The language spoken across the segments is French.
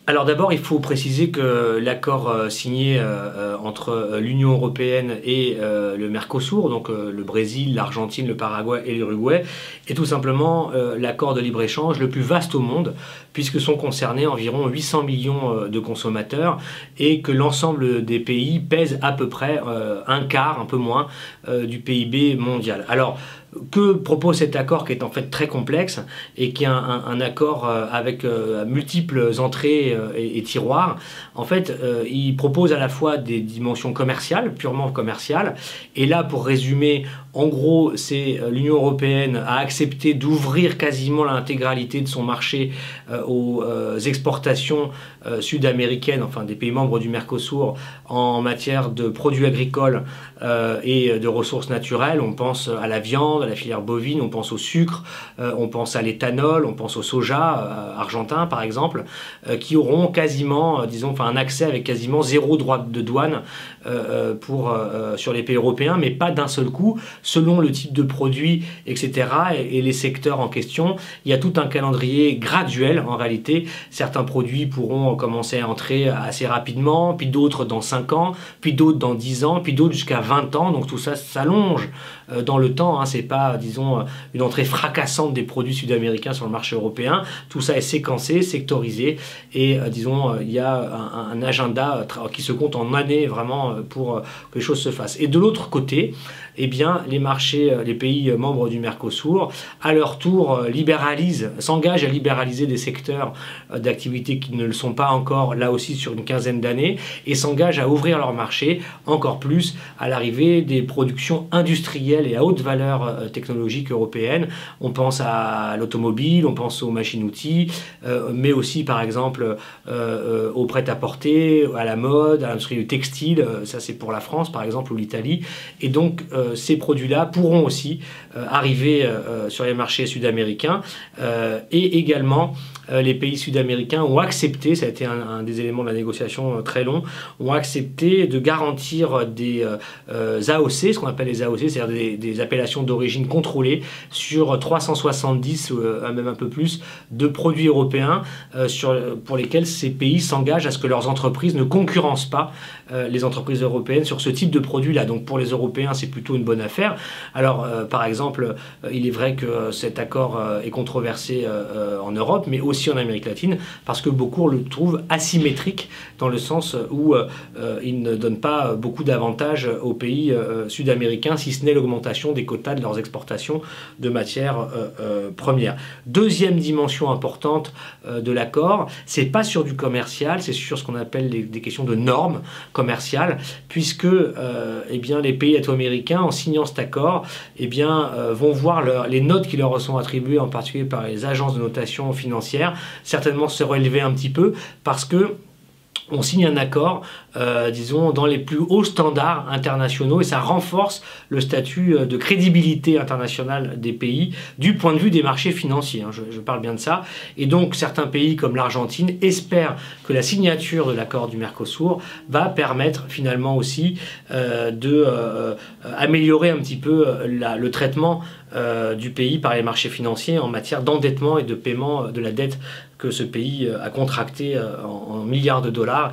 Alors d'abord, il faut préciser que l'accord signé entre l'Union européenne et le Mercosur, donc le Brésil, l'Argentine, le Paraguay et l'Uruguay, est tout simplement l'accord de libre-échange le plus vaste au monde, puisque sont concernés environ 800 millions de consommateurs et que l'ensemble des pays pèsent à peu près un quart, un peu moins, du PIB mondial. Alors, que propose cet accord qui est en fait très complexe et qui est un accord avec multiples entrées et tiroirs. En fait, il propose à la fois des dimensions commerciales, purement commerciales, et là, pour résumer, en gros, c'est l'Union européenne a accepté d'ouvrir quasiment l'intégralité de son marché aux exportations sud-américaines, enfin des pays membres du Mercosur, en matière de produits agricoles et de ressources naturelles. On pense à la viande, à la filière bovine, on pense au sucre, on pense à l'éthanol, on pense au soja argentin par exemple, qui auront quasiment, disons, enfin un accès avec quasiment zéro droit de douane sur les pays européens, mais pas d'un seul coup, selon le type de produit, etc. et les secteurs en question. Il y a tout un calendrier graduel en réalité. Certains produits pourront commencer à entrer assez rapidement, puis d'autres dans 5 ans, puis d'autres dans 10 ans, puis d'autres jusqu'à 20 ans. Donc tout ça s'allonge dans le temps, hein. C'est pas, disons, une entrée fracassante des produits sud-américains sur le marché européen. Tout ça est séquencé, sectorisé, et disons, il y a un agenda qui se compte en années vraiment pour que les choses se fassent. Et de l'autre côté, eh bien, les marchés, les pays membres du Mercosur, à leur tour, s'engagent à libéraliser des secteurs d'activité qui ne le sont pas encore, là aussi, sur une quinzaine d'années, et s'engagent à ouvrir leur marché encore plus à l'arrivée des productions industrielles et à haute valeur technologique européenne. On pense à l'automobile, on pense aux machines-outils, mais aussi, par exemple, au prêt-à-porter, à la mode, à l'industrie du textile. Ça, c'est pour la France, par exemple, ou l'Italie. Et donc, ces produits-là pourront aussi arriver sur les marchés sud-américains et également les pays sud-américains ont accepté, ça a été un des éléments de la négociation très long, ont accepté de garantir des AOC, ce qu'on appelle les AOC, c'est-à-dire des appellations d'origine contrôlée sur 370, même un peu plus, de produits européens pour lesquels ces pays s'engagent à ce que leurs entreprises ne concurrencent pas les entreprises européennes sur ce type de produits-là. Donc pour les Européens, c'est plutôt une bonne affaire. Alors, par exemple, il est vrai que cet accord est controversé en Europe, mais aussi en Amérique latine, parce que beaucoup le trouvent asymétrique, dans le sens où il ne donne pas beaucoup d'avantages aux pays sud-américains, si ce n'est l'augmentation des quotas de leurs exportations de matières premières. Deuxième dimension importante de l'accord, c'est pas sur du commercial, c'est sur ce qu'on appelle des questions de normes commerciales, puisque eh bien, les pays latino-américains, en signant cet accord, eh bien, vont voir les notes qui leur sont attribuées, en particulier par les agences de notation financière, certainement se relever un petit peu, parce que on signe un accord, disons, dans les plus hauts standards internationaux, et ça renforce le statut de crédibilité internationale des pays du point de vue des marchés financiers, hein, je parle bien de ça. Et donc certains pays comme l'Argentine espèrent que la signature de l'accord du Mercosur va permettre finalement aussi d'améliorer un petit peu le traitement du pays par les marchés financiers en matière d'endettement et de paiement de la dette que ce pays a contracté en milliards de dollars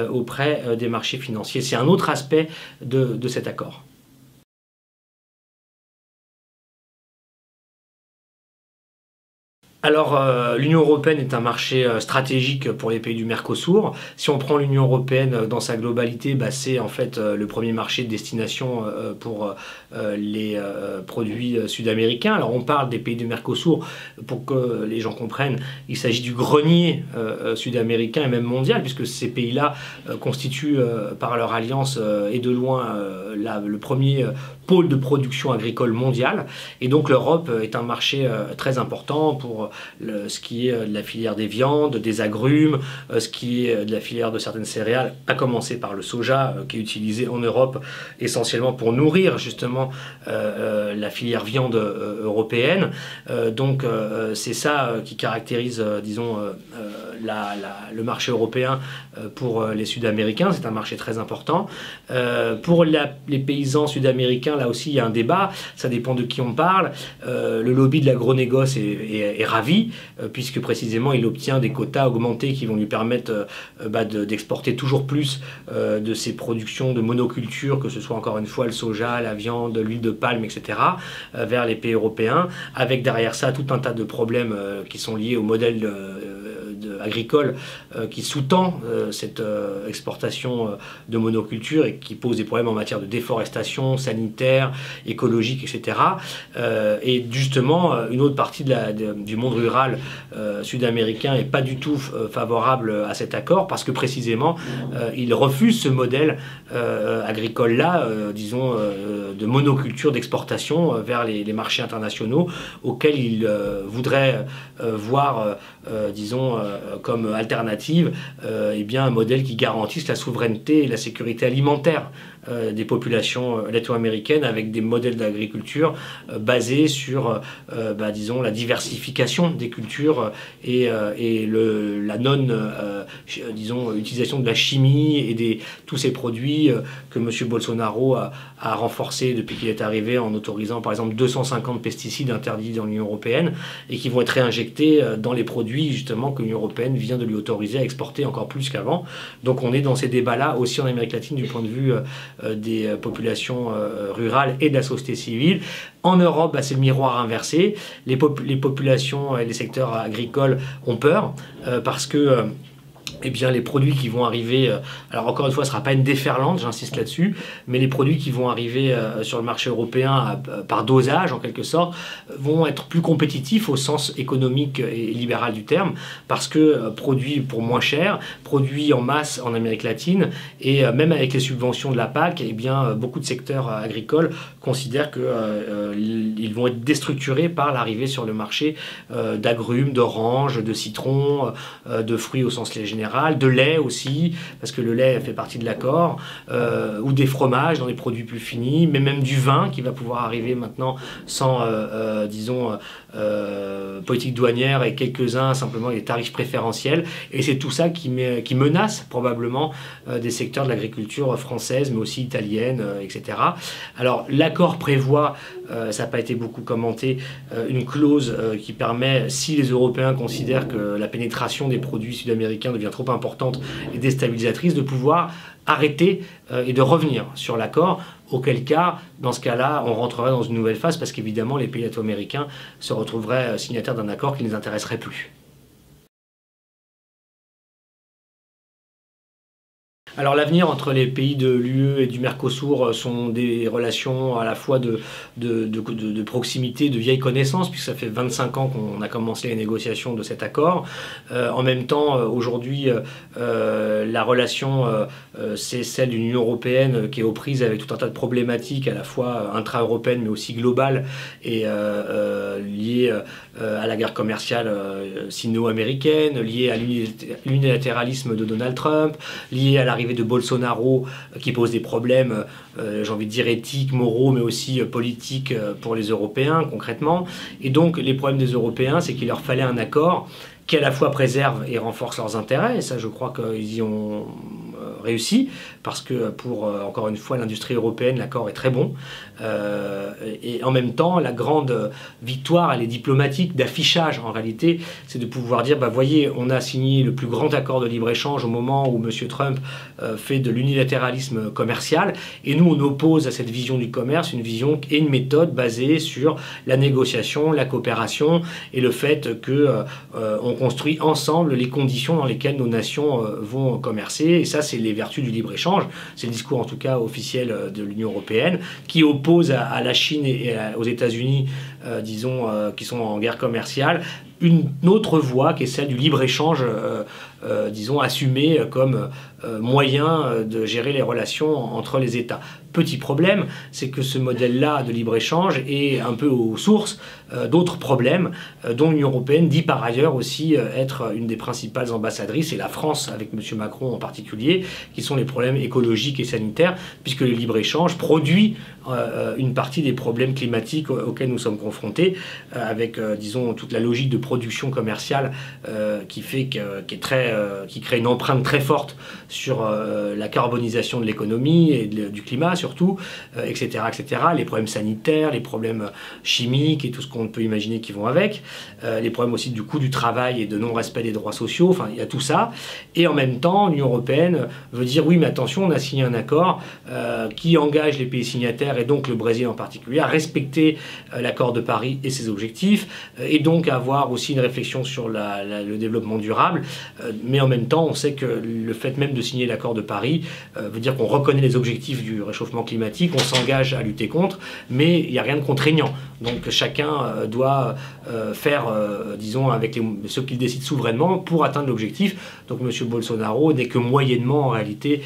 auprès des marchés financiers. C'est un autre aspect de cet accord. Alors, l'Union européenne est un marché stratégique pour les pays du Mercosur. Si on prend l'Union européenne dans sa globalité, bah, c'est en fait le premier marché de destination pour les produits sud-américains. Alors, on parle des pays du Mercosur pour que les gens comprennent. Il s'agit du grenier sud-américain et même mondial, puisque ces pays-là constituent par leur alliance et de loin le premier pôle de production agricole mondiale. Et donc, l'Europe est un marché très important pour ce qui est de la filière des viandes, des agrumes, ce qui est de la filière de certaines céréales, à commencer par le soja, qui est utilisé en Europe essentiellement pour nourrir justement la filière viande européenne. Donc c'est ça qui caractérise, disons, le marché européen pour les Sud-Américains. C'est un marché très important. Pour les paysans sud-américains, là aussi, il y a un débat. Ça dépend de qui on parle. Le lobby de l'agronégoce est ravi, puisque précisément, il obtient des quotas augmentés qui vont lui permettre d'exporter toujours plus de ses productions de monoculture, que ce soit encore une fois le soja, la viande, l'huile de palme, etc., vers les pays européens, avec derrière ça tout un tas de problèmes qui sont liés au modèle agricole qui sous-tend cette exportation de monoculture et qui pose des problèmes en matière de déforestation, sanitaire, écologique, etc. Et justement, une autre partie du monde rural sud-américain n'est pas du tout favorable à cet accord parce que précisément, il refuse ce modèle agricole-là, disons, de monoculture d'exportation vers les marchés internationaux auxquels il voudrait voir, disons, comme alternative eh bien, un modèle qui garantisse la souveraineté et la sécurité alimentaire des populations latino-américaines avec des modèles d'agriculture basés sur, disons, la diversification des cultures et la non, disons, utilisation de la chimie et tous ces produits que M. Bolsonaro a renforcés depuis qu'il est arrivé en autorisant par exemple 250 pesticides interdits dans l'Union européenne et qui vont être réinjectés dans les produits justement que l'Union européenne vient de lui autoriser à exporter encore plus qu'avant. Donc on est dans ces débats-là aussi en Amérique latine du point de vue des populations rurales et de la société civile. En Europe, c'est le miroir inversé. Les populations et les secteurs agricoles ont peur parce que eh bien, les produits qui vont arriver, alors encore une fois, ce ne sera pas une déferlante, j'insiste là-dessus, mais les produits qui vont arriver sur le marché européen par dosage, en quelque sorte, vont être plus compétitifs au sens économique et libéral du terme, parce que produits pour moins cher, produits en masse en Amérique latine, et même avec les subventions de la PAC, eh bien, beaucoup de secteurs agricoles considèrent qu'ils vont être déstructurés par l'arrivée sur le marché d'agrumes, d'oranges, de citrons, de fruits au sens général, de lait aussi, parce que le lait fait partie de l'accord, ou des fromages dans des produits plus finis, mais même du vin qui va pouvoir arriver maintenant sans, disons, politique douanière et quelques-uns simplement des tarifs préférentiels. Et c'est tout ça qui menace probablement des secteurs de l'agriculture française, mais aussi italienne, etc. Alors l'accord prévoit, ça n'a pas été beaucoup commenté, une clause qui permet, si les Européens considèrent que la pénétration des produits sud-américains devient trop importante et déstabilisatrice, de pouvoir arrêter et de revenir sur l'accord, auquel cas, dans ce cas-là, on rentrerait dans une nouvelle phase parce qu'évidemment, les pays latino-américains se retrouveraient signataires d'un accord qui ne les intéresserait plus. Alors l'avenir entre les pays de l'UE et du Mercosur sont des relations à la fois de proximité, de vieille connaissance, puisque ça fait 25 ans qu'on a commencé les négociations de cet accord. En même temps, aujourd'hui, la relation, c'est celle d'une Union européenne qui est aux prises avec tout un tas de problématiques, à la fois intra-européennes, mais aussi globales, et liées à la guerre commerciale sino-américaine, liées à l'unilatéralisme de Donald Trump, liées à l'arrivée de Bolsonaro qui pose des problèmes, j'ai envie de dire éthiques, moraux, mais aussi politiques pour les Européens concrètement. Et donc les problèmes des Européens, c'est qu'il leur fallait un accord qui à la fois préserve et renforce leurs intérêts, et ça je crois qu'ils y ont réussi, parce que pour, encore une fois, l'industrie européenne, l'accord est très bon. Et en même temps, la grande victoire, elle est diplomatique, d'affichage en réalité, c'est de pouvoir dire, voyez, on a signé le plus grand accord de libre-échange au moment où M. Trump fait de l'unilatéralisme commercial, et nous on oppose à cette vision du commerce une vision et une méthode basée sur la négociation, la coopération, et le fait qu'on construit ensemble les conditions dans lesquelles nos nations vont commercer, et ça c'est les vertus du libre-échange. C'est le discours en tout cas officiel de l'Union européenne qui oppose à la Chine et aux États-Unis, disons, qui sont en guerre commerciale, une autre voie qui est celle du libre-échange, disons, assumé comme moyen de gérer les relations entre les États. Petit problème, c'est que ce modèle-là de libre-échange est un peu aux sources d'autres problèmes dont l'Union européenne dit par ailleurs aussi être une des principales ambassadrices, et la France avec M. Macron en particulier, qui sont les problèmes écologiques et sanitaires, puisque le libre-échange produit une partie des problèmes climatiques auxquels nous sommes confrontés, avec, disons, toute la logique de production commerciale qui crée une empreinte très forte sur la carbonisation de l'économie et du climat surtout, etc., etc. Les problèmes sanitaires, les problèmes chimiques et tout ce qu'on peut imaginer qui vont avec, les problèmes aussi du coût du travail et de non-respect des droits sociaux, enfin il y a tout ça. Et en même temps, l'Union européenne veut dire oui mais attention, on a signé un accord qui engage les pays signataires et donc le Brésil en particulier à respecter l'accord de Paris et ses objectifs et donc à avoir aussi une réflexion sur le développement durable. Mais en même temps, on sait que le fait même de signer l'accord de Paris veut dire qu'on reconnaît les objectifs du réchauffement climatique, on s'engage à lutter contre, mais il n'y a rien de contraignant. Donc chacun doit faire, disons, avec ce qu'il décide souverainement pour atteindre l'objectif. Donc M. Bolsonaro n'est que moyennement, en réalité,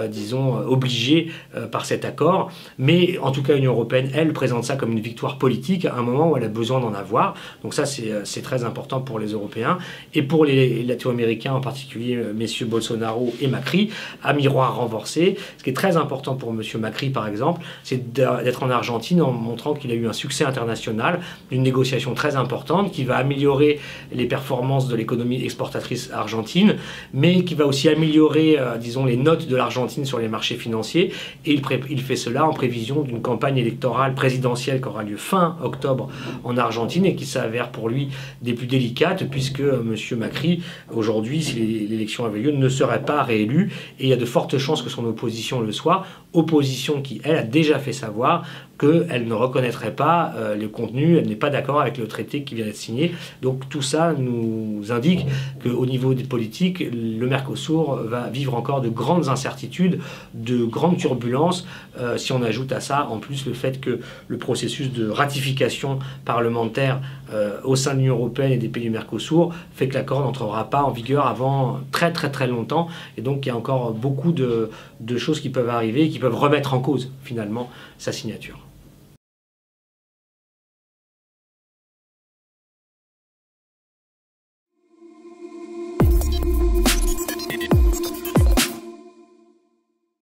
disons, obligé par cet accord. Mais en tout cas, l'Union européenne, elle, présente ça comme une victoire politique à un moment où elle a besoin d'en avoir. Donc ça, c'est très important pour les Européens. Et pour les Latino-Américains, en particulier M. Bolsonaro et Macri, à miroir renversé. Ce qui est très important pour M. Macri, par exemple, c'est d'être en Argentine en montrant qu'il a eu un succès international, une négociation très importante qui va améliorer les performances de l'économie exportatrice argentine, mais qui va aussi améliorer, disons, les notes de l'Argentine sur les marchés financiers. Et il fait cela en prévision d'une campagne électorale présidentielle qui aura lieu fin octobre en Argentine et qui s'avère pour lui des plus délicates, puisque M. Macri, aujourd'hui, si l'élection avait lieu, ne serait pas réélu. Et il y a de fortes chances que son opposition le soit. Opposition qui, elle, a déjà fait savoir qu'elle ne reconnaîtrait pas le contenu, elle n'est pas d'accord avec le traité qui vient d'être signé. Donc tout ça nous indique qu'au niveau des politiques, le Mercosur va vivre encore de grandes incertitudes, de grandes turbulences, si on ajoute à ça en plus le fait que le processus de ratification parlementaire au sein de l'Union européenne et des pays du Mercosur fait que l'accord n'entrera pas en vigueur avant très très très longtemps. Et donc il y a encore beaucoup de choses qui peuvent arriver et qui peuvent remettre en cause finalement sa signature.